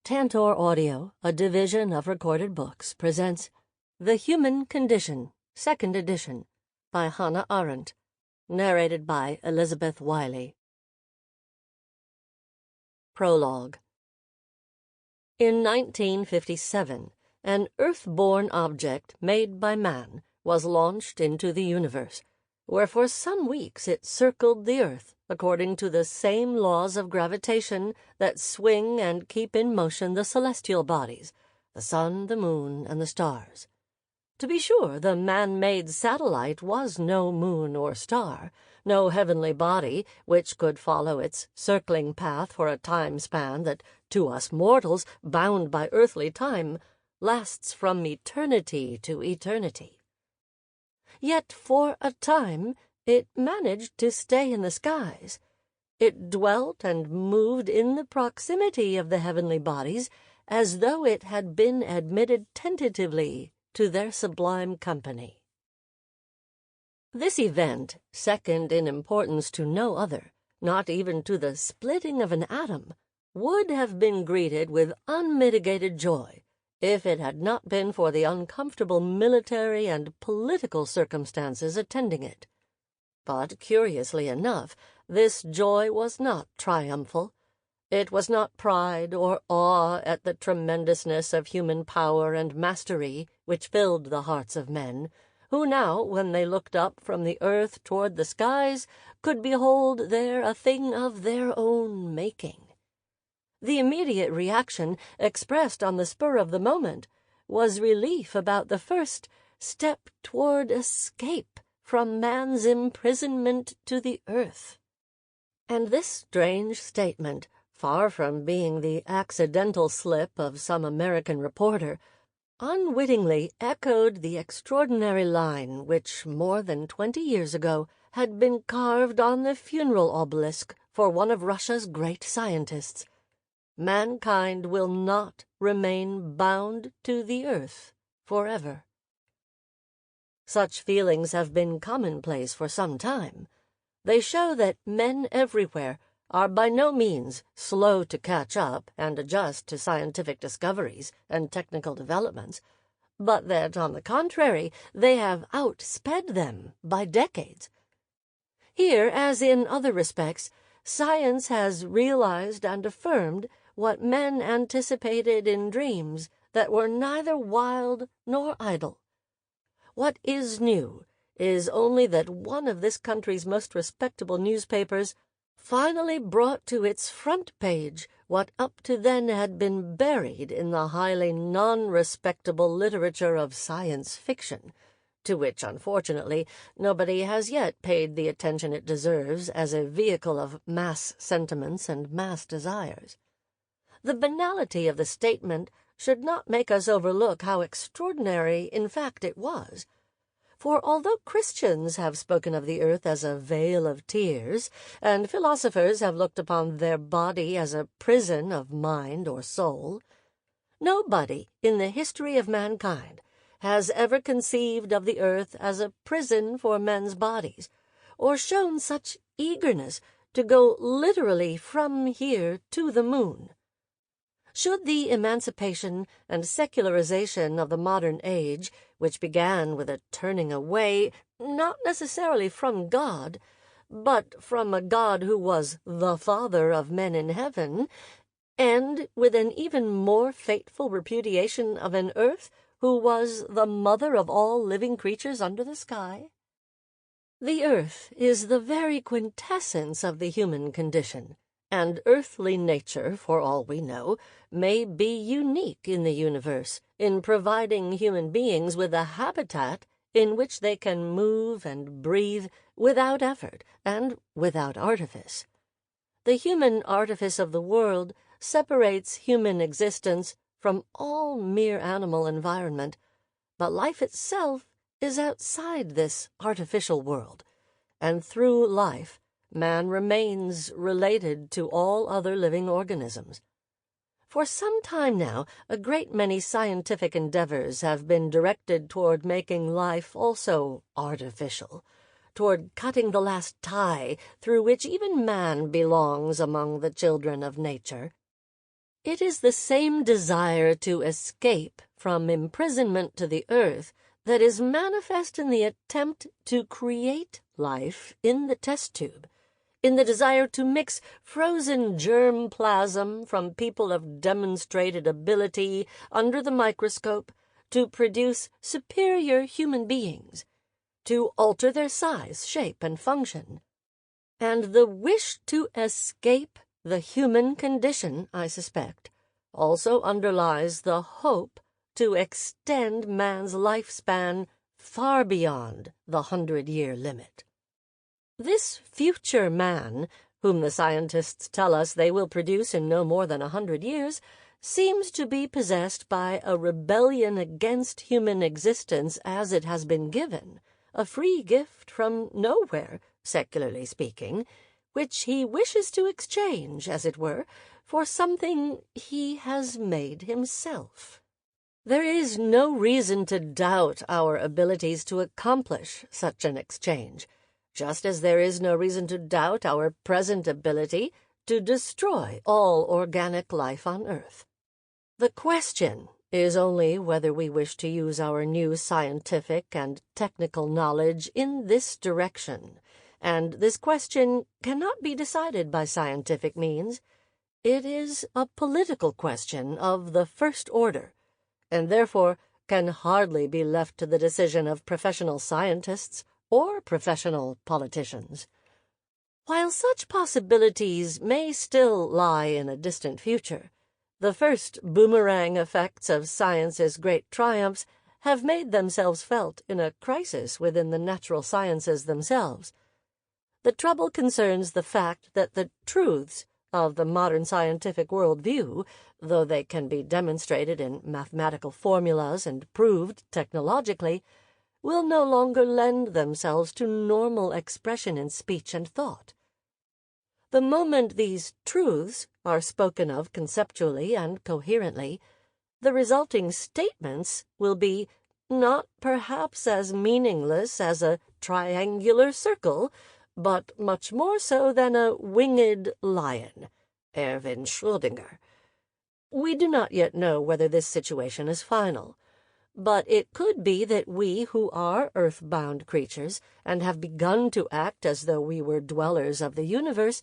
Tantor Audio, a division of Recorded Books, presents The Human Condition, 2nd edition, by Hannah Arendt, narrated by Elizabeth Wiley. Prologue. In 1957, an Earth-born object made by man was launched into the universe, where for some weeks it circled the Earth according to the same laws of gravitation that swing and keep in motion the celestial bodies, the sun, the moon, and the stars. To be sure, the man-made satellite was no moon or star, no heavenly body which could follow its circling path for a time span that, to us mortals, bound by earthly time, lasts from eternity to eternity. Yet for a time it managed to stay in the skies. It dwelt and moved in the proximity of the heavenly bodies as though it had been admitted tentatively to their sublime company. This event, second in importance to no other, not even to the splitting of an atom, would have been greeted with unmitigated joy if it had not been for the uncomfortable military and political circumstances attending it. But, curiously enough, this joy was not triumphal. It was not pride or awe at the tremendousness of human power and mastery which filled the hearts of men, who now, when they looked up from the earth toward the skies, could behold there a thing of their own making. The immediate reaction, expressed on the spur of the moment, was relief about the first step toward escape from man's imprisonment to the earth. And this strange statement, far from being the accidental slip of some American reporter, unwittingly echoed the extraordinary line which, more than 20 years ago, had been carved on the funeral obelisk for one of Russia's great scientists. Mankind will not remain bound to the earth forever. Such feelings have been commonplace for some time. They show that men everywhere are by no means slow to catch up and adjust to scientific discoveries and technical developments, but that, on the contrary, they have outsped them by decades. Here, as in other respects, science has realized and affirmed what men anticipated in dreams that were neither wild nor idle. What is new is only that one of this country's most respectable newspapers finally brought to its front page what up to then had been buried in the highly non-respectable literature of science fiction, to which, unfortunately, nobody has yet paid the attention it deserves as a vehicle of mass sentiments and mass desires. The banality of the statement should not make us overlook how extraordinary, in fact, it was. For although Christians have spoken of the earth as a vale of tears, and philosophers have looked upon their body as a prison of mind or soul, nobody in the history of mankind has ever conceived of the earth as a prison for men's bodies, or shown such eagerness to go literally from here to the moon. Should the emancipation and secularization of the modern age, which began with a turning away, not necessarily from God, but from a God who was the Father of men in heaven, end with an even more fateful repudiation of an earth who was the mother of all living creatures under the sky? The earth is the very quintessence of the human condition, and earthly nature, for all we know, may be unique in the universe in providing human beings with a habitat in which they can move and breathe without effort and without artifice. The human artifice of the world separates human existence from all mere animal environment, but life itself is outside this artificial world, and through life man remains related to all other living organisms. For some time now, a great many scientific endeavors have been directed toward making life also artificial, toward cutting the last tie through which even man belongs among the children of nature. It is the same desire to escape from imprisonment to the earth that is manifest in the attempt to create life in the test tube, in the desire to mix frozen germ plasm from people of demonstrated ability under the microscope to produce superior human beings, to alter their size, shape, and function. And the wish to escape the human condition, I suspect, also underlies the hope to extend man's lifespan far beyond the 100-year limit. This future man, whom the scientists tell us they will produce in no more than 100 years, seems to be possessed by a rebellion against human existence as it has been given, a free gift from nowhere, secularly speaking, which he wishes to exchange, as it were, for something he has made himself. There is no reason to doubt our abilities to accomplish such an exchange, just as there is no reason to doubt our present ability to destroy all organic life on Earth. The question is only whether we wish to use our new scientific and technical knowledge in this direction, and this question cannot be decided by scientific means. It is a political question of the first order, and therefore can hardly be left to the decision of professional scientists or professional politicians. While such possibilities may still lie in a distant future, the first boomerang effects of science's great triumphs have made themselves felt in a crisis within the natural sciences themselves. The trouble concerns the fact that the truths of the modern scientific worldview, though they can be demonstrated in mathematical formulas and proved technologically, will no longer lend themselves to normal expression in speech and thought. The moment these truths are spoken of conceptually and coherently, the resulting statements will be not perhaps as meaningless as a triangular circle, but much more so than a winged lion, Erwin Schrödinger. We do not yet know whether this situation is final, but it could be that we who are earth-bound creatures and have begun to act as though we were dwellers of the universe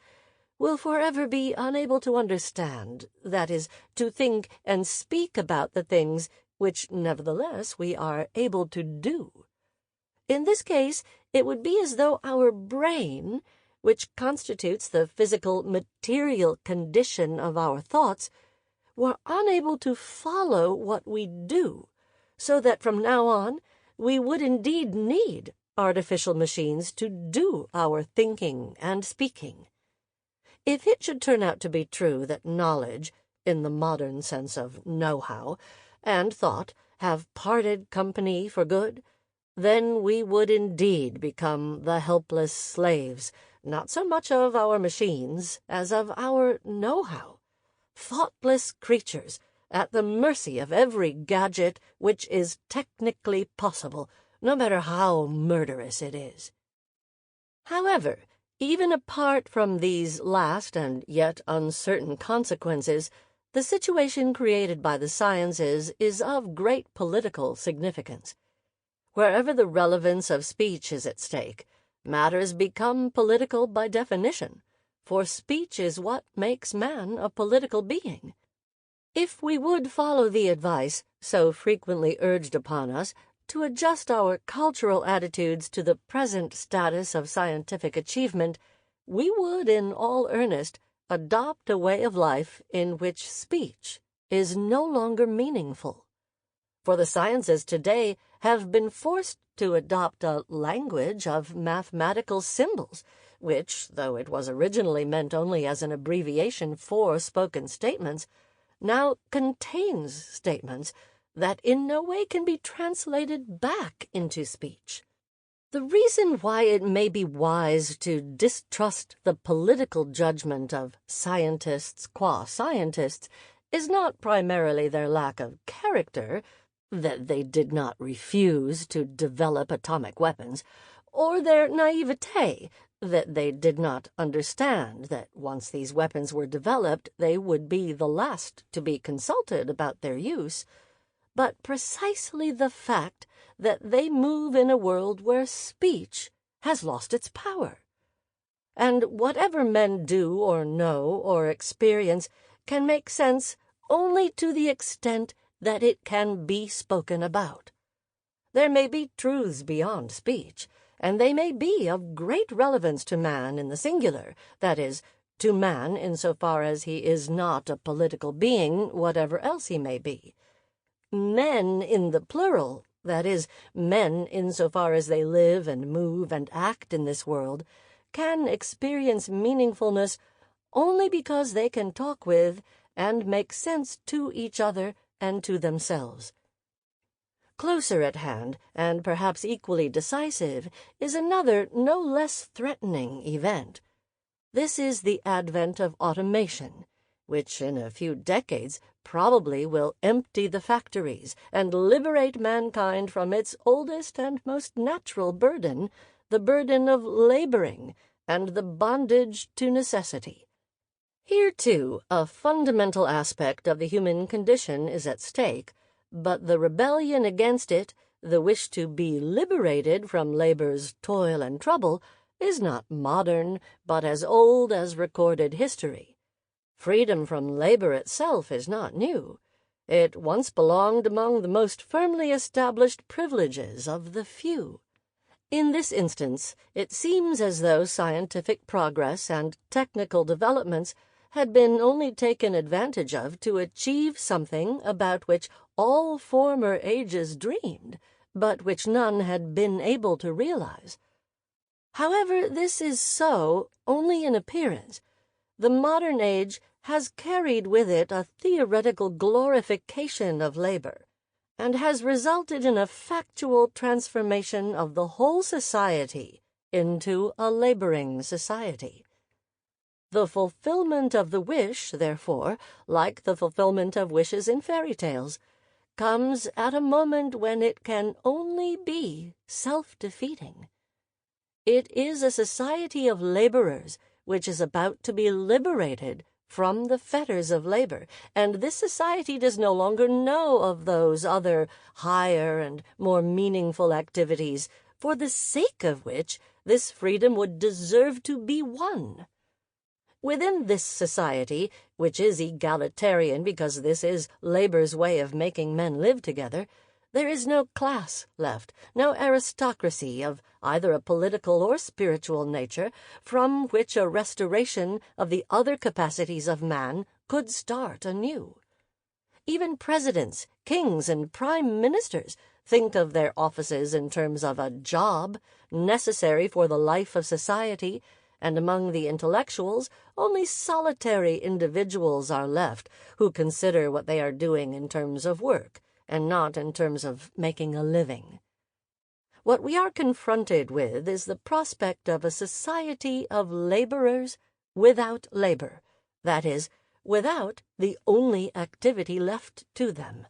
will forever be unable to understand, that is, to think and speak about the things which nevertheless we are able to do. In this case, it would be as though our brain, which constitutes the physical material condition of our thoughts, were unable to follow what we do, so that from now on we would indeed need artificial machines to do our thinking and speaking. If it should turn out to be true that knowledge, in the modern sense of know-how, and thought have parted company for good, then we would indeed become the helpless slaves, not so much of our machines as of our know-how, thoughtless creatures at the mercy of every gadget which is technically possible, no matter how murderous it is. However, even apart from these last and yet uncertain consequences, the situation created by the sciences is of great political significance. Wherever the relevance of speech is at stake, matters become political by definition, for speech is what makes man a political being. If we would follow the advice, so frequently urged upon us, to adjust our cultural attitudes to the present status of scientific achievement, we would, in all earnest, adopt a way of life in which speech is no longer meaningful. For the sciences today have been forced to adopt a language of mathematical symbols, which, though it was originally meant only as an abbreviation for spoken statements, now contains statements that in no way can be translated back into speech. The reason why it may be wise to distrust the political judgment of scientists qua scientists is not primarily their lack of character, that they did not refuse to develop atomic weapons, or their naivete, that they did not understand that once these weapons were developed, they would be the last to be consulted about their use, but precisely the fact that they move in a world where speech has lost its power. And whatever men do or know or experience can make sense only to the extent that it can be spoken about. There may be truths beyond speech, and they may be of great relevance to man in the singular, that is, to man insofar as he is not a political being, whatever else he may be. Men in the plural, that is, men insofar as they live and move and act in this world, can experience meaningfulness only because they can talk with and make sense to each other and to themselves. Closer at hand, and perhaps equally decisive, is another no less threatening event. This is the advent of automation, which in a few decades probably will empty the factories and liberate mankind from its oldest and most natural burden, the burden of laboring and the bondage to necessity. Here, too, a fundamental aspect of the human condition is at stake, but the rebellion against it, the wish to be liberated from labor's toil and trouble, is not modern, but as old as recorded history. Freedom from labor itself is not new. It once belonged among the most firmly established privileges of the few. In this instance, it seems as though scientific progress and technical developments had been only taken advantage of to achieve something about which all former ages dreamed, but which none had been able to realize. However, this is so only in appearance. The modern age has carried with it a theoretical glorification of labor, and has resulted in a factual transformation of the whole society into a laboring society. The fulfillment of the wish, therefore, like the fulfillment of wishes in fairy tales, comes at a moment when it can only be self-defeating. It is a society of laborers which is about to be liberated from the fetters of labor, and this society does no longer know of those other higher and more meaningful activities for the sake of which this freedom would deserve to be won. Within this society, which is egalitarian because this is labor's way of making men live together, there is no class left, no aristocracy of either a political or spiritual nature from which a restoration of the other capacities of man could start anew. Even presidents, kings, and prime ministers think of their offices in terms of a job necessary for the life of society, and among the intellectuals only solitary individuals are left who consider what they are doing in terms of work, and not in terms of making a living. What we are confronted with is the prospect of a society of laborers without labor, that is, without the only activity left to them.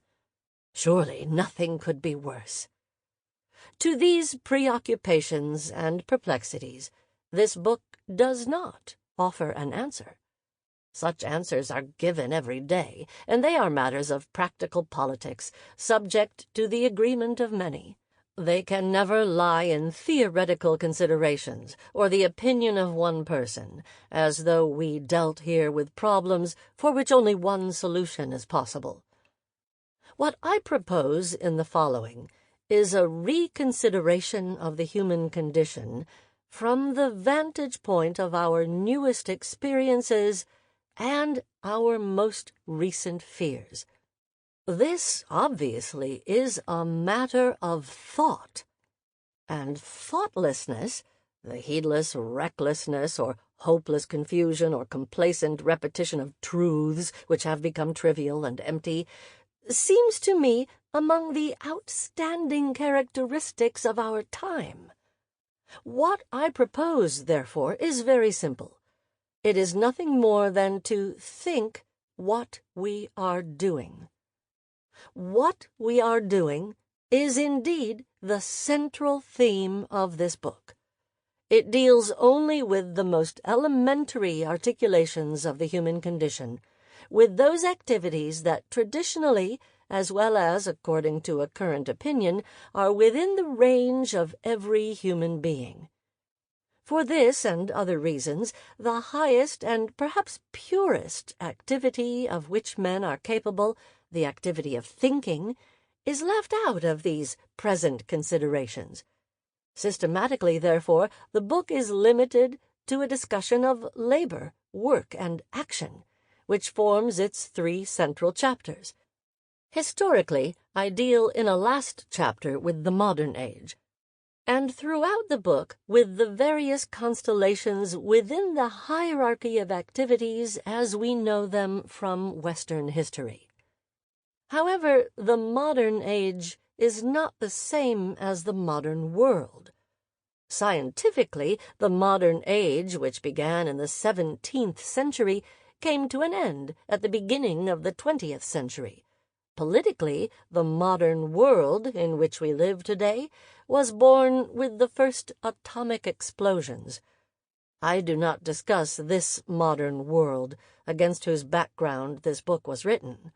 Surely nothing could be worse. To these preoccupations and perplexities, this book does not offer an answer. Such answers are given every day, and they are matters of practical politics, subject to the agreement of many. They can never lie in theoretical considerations or the opinion of one person, as though we dealt here with problems for which only one solution is possible. What I propose in the following is a reconsideration of the human condition from the vantage point of our newest experiences and our most recent fears. This, obviously, is a matter of thought, and thoughtlessness, the heedless recklessness or hopeless confusion or complacent repetition of truths which have become trivial and empty, seems to me among the outstanding characteristics of our time. What I propose, therefore, is very simple. It is nothing more than to think what we are doing. What we are doing is indeed the central theme of this book. It deals only with the most elementary articulations of the human condition, with those activities that traditionally, as well as according to a current opinion, are within the range of every human being. For this and other reasons, the highest and perhaps purest activity of which men are capable, the activity of thinking, is left out of these present considerations. Systematically, therefore, the book is limited to a discussion of labor, work, and action, which forms its 3 central chapters. Historically, I deal in a last chapter with the modern age, and throughout the book with the various constellations within the hierarchy of activities as we know them from Western history. However, the modern age is not the same as the modern world. Scientifically, the modern age, which began in the 17th century, came to an end at the beginning of the 20th century. Politically, the modern world in which we live today was born with the first atomic explosions. I do not discuss this modern world, against whose background this book was written.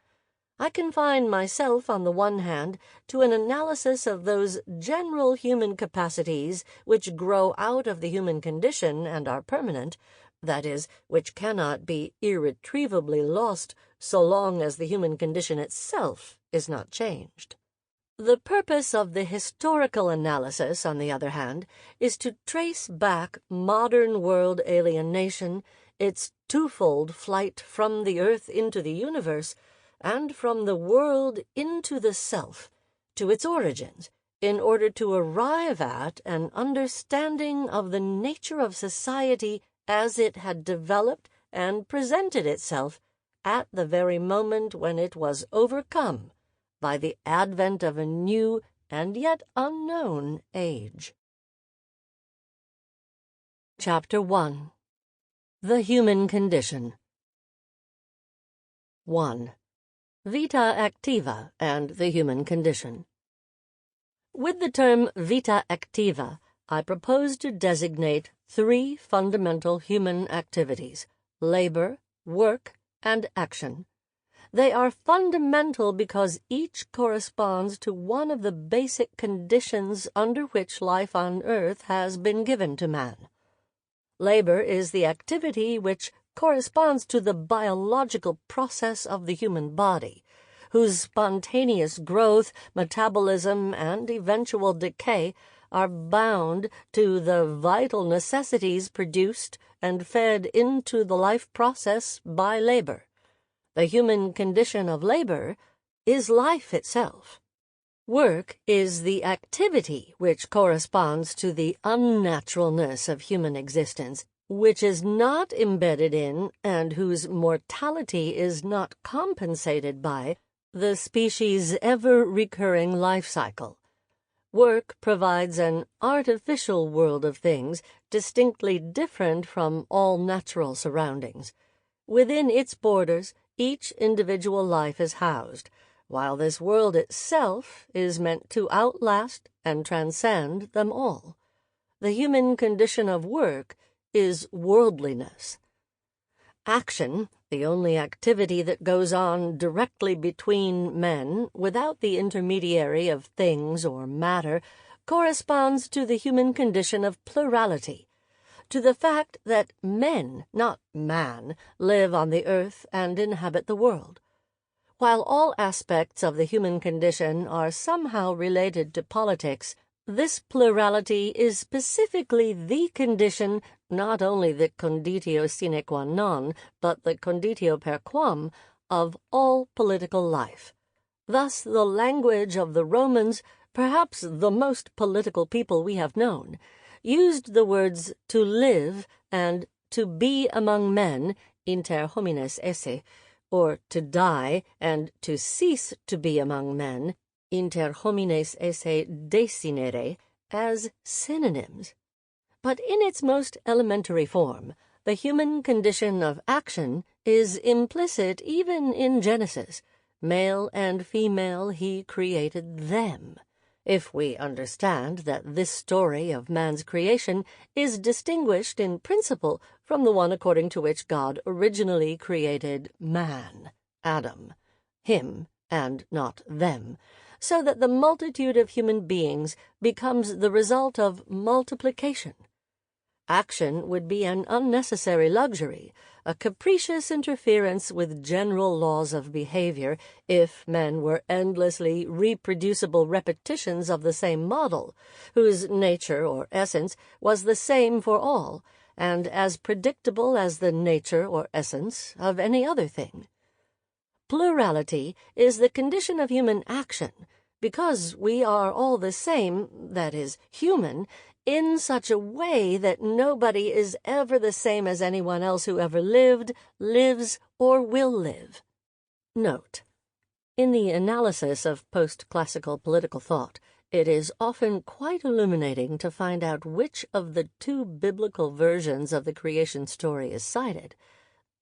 I confine myself, on the one hand, to an analysis of those general human capacities which grow out of the human condition and are permanent, that is, which cannot be irretrievably lost so long as the human condition itself is not changed. The purpose of the historical analysis, on the other hand, is to trace back modern world alienation, its twofold flight from the earth into the universe, and from the world into the self, to its origins, in order to arrive at an understanding of the nature of society as it had developed and presented itself at the very moment when it was overcome by the advent of a new and yet unknown age. Chapter 1. The Human Condition. 1. Vita activa and the human condition. With the term vita activa, I propose to designate 3 fundamental human activities: labor, work, and action. They are fundamental because each corresponds to one of the basic conditions under which life on earth has been given to man. Labor is the activity which corresponds to the biological process of the human body, whose spontaneous growth, metabolism, and eventual decay are bound to the vital necessities produced and fed into the life process by labor. The human condition of labor is life itself. Work is the activity which corresponds to the unnaturalness of human existence, which is not embedded in, and whose mortality is not compensated by, the species' ever-recurring life cycle. Work provides an artificial world of things distinctly different from all natural surroundings. Within its borders, each individual life is housed, while this world itself is meant to outlast and transcend them all. The human condition of work is worldliness. Action, the only activity that goes on directly between men without the intermediary of things or matter, corresponds to the human condition of plurality, to the fact that men, not man, live on the earth and inhabit the world. While all aspects of the human condition are somehow related to politics, this plurality is specifically the condition, not only the conditio sine qua non, but the conditio per quam, of all political life. Thus the language of the Romans, perhaps the most political people we have known, used the words to live and to be among men, inter homines esse, or to die and to cease to be among men, inter homines esse desinere, as synonyms. But in its most elementary form, the human condition of action is implicit even in Genesis. Male and female he created them. If we understand that this story of man's creation is distinguished in principle from the one according to which God originally created man, Adam, him, and not them, so that the multitude of human beings becomes the result of multiplication. Action would be an unnecessary luxury, a capricious interference with general laws of behavior, if men were endlessly reproducible repetitions of the same model, whose nature or essence was the same for all, and as predictable as the nature or essence of any other thing. Plurality is the condition of human action, because we are all the same, that is, human, in such a way that nobody is ever the same as anyone else who ever lived, lives, or will live. Note: in the analysis of post-classical political thought, it is often quite illuminating to find out which of the two biblical versions of the creation story is cited.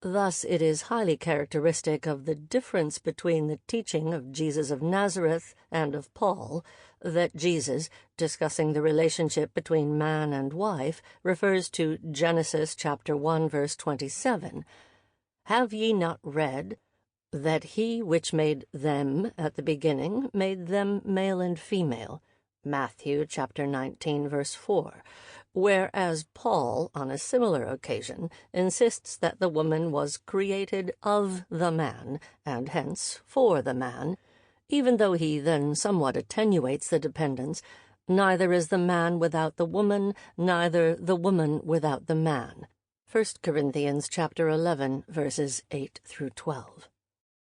Thus, it is highly characteristic of the difference between the teaching of Jesus of Nazareth and of Paul that Jesus, discussing the relationship between man and wife, refers to Genesis chapter 1, verse 27. Have ye not read that he which made them at the beginning made them male and female? Matthew chapter 19, verse 4. Whereas Paul, on a similar occasion, insists that the woman was created of the man, and hence for the man, even though he then somewhat attenuates the dependence, neither is the man without the woman, neither the woman without the man. 1 Corinthians chapter 11, verses 8 through 12.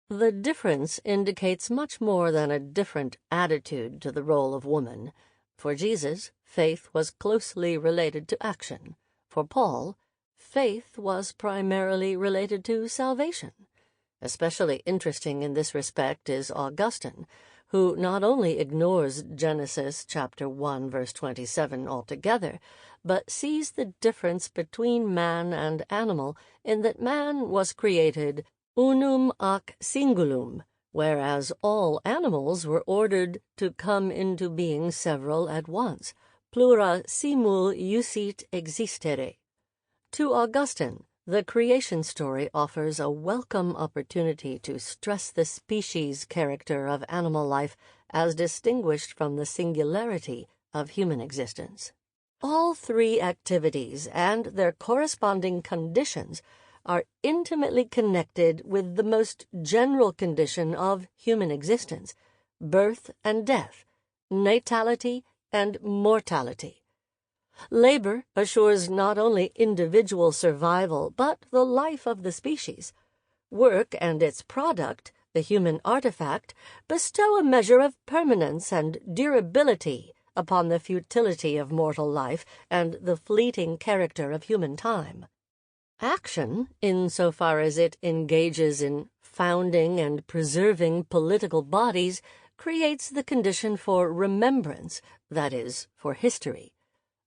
The difference indicates much more than a different attitude to the role of woman. For Jesus, faith was closely related to action. For Paul, faith was primarily related to salvation. Especially interesting in this respect is Augustine, who not only ignores Genesis chapter 1, verse 27 altogether, but sees the difference between man and animal in that man was created unum ac singulum, whereas all animals were ordered to come into being several at once, plura simul usit existere. To Augustine, the creation story offers a welcome opportunity to stress the species character of animal life as distinguished from the singularity of human existence. All three activities and their corresponding conditions are intimately connected with the most general condition of human existence, birth and death, natality and mortality. Labor assures not only individual survival, but the life of the species. Work and its product, the human artifact, bestow a measure of permanence and durability upon the futility of mortal life and the fleeting character of human time. Action, insofar as it engages in founding and preserving political bodies, creates the condition for remembrance, that is, for history.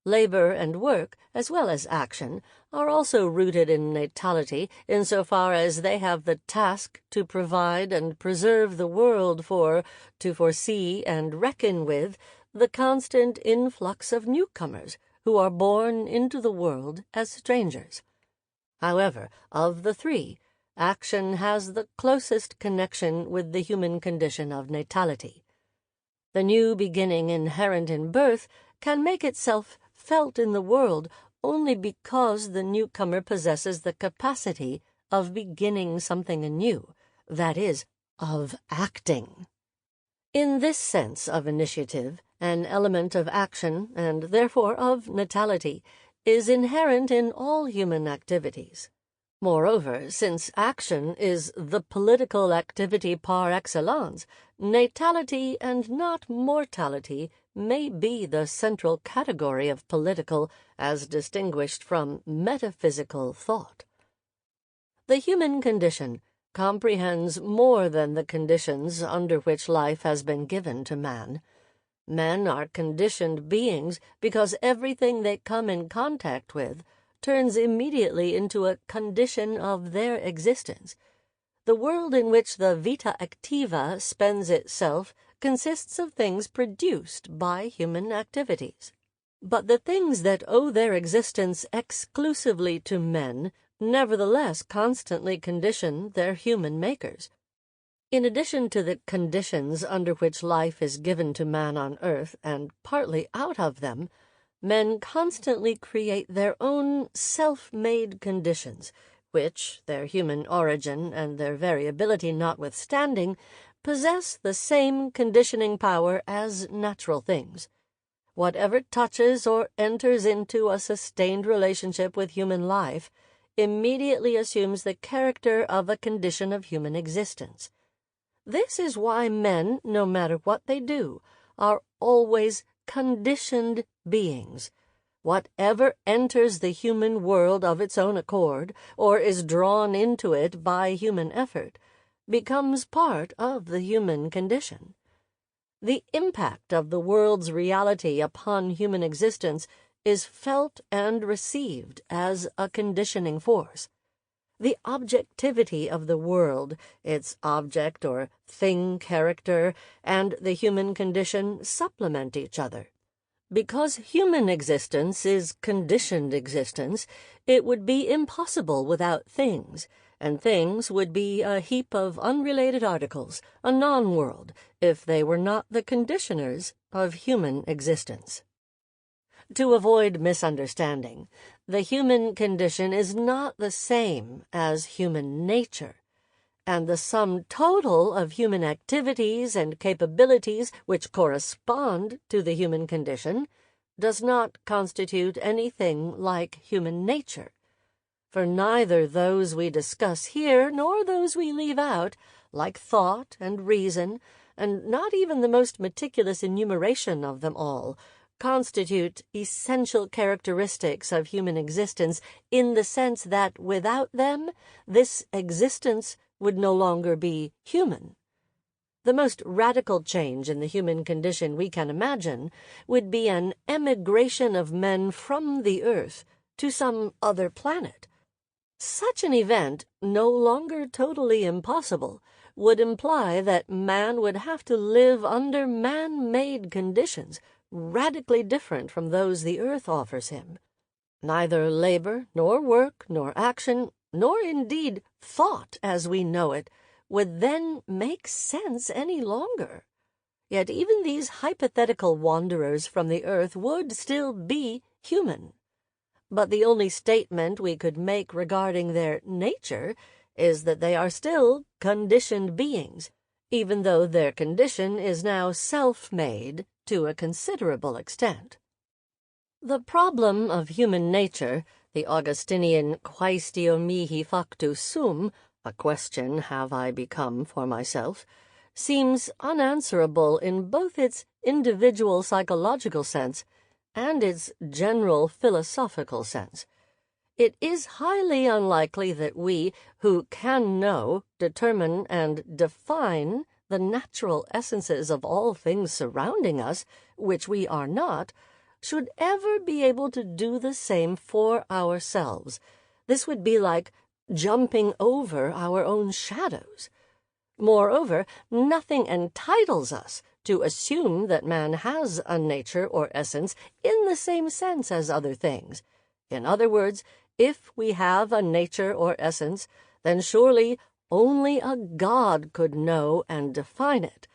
Labor and work, as well as action, are also rooted in natality insofar as they have the task to provide and preserve the world to foresee and reckon with the constant influx of newcomers who are born into the world as strangers. However, of the three, action has the closest connection with the human condition of natality. The new beginning inherent in birth can make itself felt in the world only because the newcomer possesses the capacity of beginning something anew, that is, of acting. In this sense of initiative, an element of action, and therefore of natality, is inherent in all human activities. Moreover, since action is the political activity par excellence, natality and not mortality may be the central category of political as distinguished from metaphysical thought. The human condition comprehends more than the conditions under which life has been given to man. Men are conditioned beings because everything they come in contact with turns immediately into a condition of their existence. The world in which the vita activa spends itself consists of things produced by human activities. But the things that owe their existence exclusively to men nevertheless constantly condition their human makers. In addition to the conditions under which life is given to man on earth, and partly out of them, men constantly create their own self-made conditions, which, their human origin and their variability notwithstanding, possess the same conditioning power as natural things. Whatever touches or enters into a sustained relationship with human life immediately assumes the character of a condition of human existence. This is why men, no matter what they do, are always conditioned beings. Whatever enters the human world of its own accord, or is drawn into it by human effort, becomes part of the human condition. The impact of the world's reality upon human existence is felt and received as a conditioning force. The objectivity of the world, its object or thing character, and the human condition supplement each other. Because human existence is conditioned existence, it would be impossible without things, and things would be a heap of unrelated articles, a non-world, if they were not the conditioners of human existence. To avoid misunderstanding, the human condition is not the same as human nature, and the sum total of human activities and capabilities which correspond to the human condition does not constitute anything like human nature. For neither those we discuss here nor those we leave out, like thought and reason, and not even the most meticulous enumeration of them all, constitute essential characteristics of human existence in the sense that without them this existence would no longer be human. The most radical change in the human condition we can imagine would be an emigration of men from the earth to some other planet. Such an event, no longer totally impossible, would imply that man would have to live under man-made conditions radically different from those the earth offers him. Neither labor, nor work, nor action, nor indeed thought as we know it, would then make sense any longer. Yet even these hypothetical wanderers from the earth would still be human. But the only statement we could make regarding their nature is that they are still conditioned beings, even though their condition is now self-made to a considerable extent. The problem of human nature, the Augustinian quaestio mihi factus sum, a question have I become for myself, seems unanswerable in both its individual psychological sense and its general philosophical sense. It is highly unlikely that we, who can know, determine, and define the natural essences of all things surrounding us, which we are not, should ever be able to do the same for ourselves. This would be like jumping over our own shadows. Moreover, nothing entitles us to assume that man has a nature or essence in the same sense as other things. In other words, if we have a nature or essence, then surely only a God could know and define it,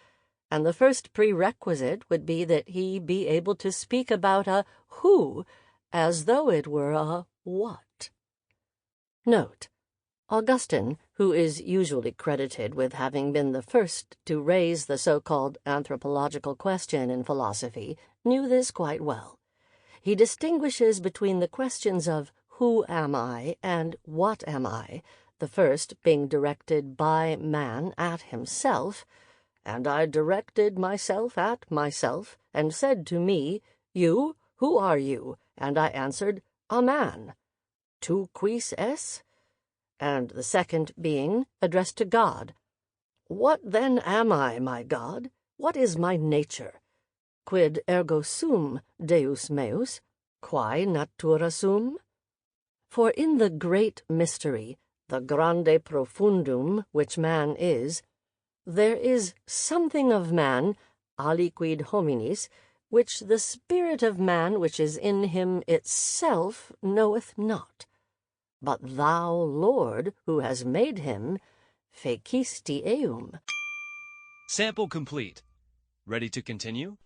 and the first prerequisite would be that he be able to speak about a who as though it were a what. Note: Augustine, who is usually credited with having been the first to raise the so-called anthropological question in philosophy, knew this quite well. He distinguishes between the questions of who am I and what am I, the first being directed by man at himself, and I directed myself at myself, and said to me, You, who are you? And I answered, A man. Tu quis es? And the second being addressed to God. What then am I, my God? What is my nature? Quid ergo sum, Deus meus? Quae natura sum? For in the great mystery, the grande profundum which man is, there is something of man, aliquid hominis, which the spirit of man which is in him itself knoweth not. But thou, Lord, who has made him, fecisti eum. Sample complete. Ready to continue?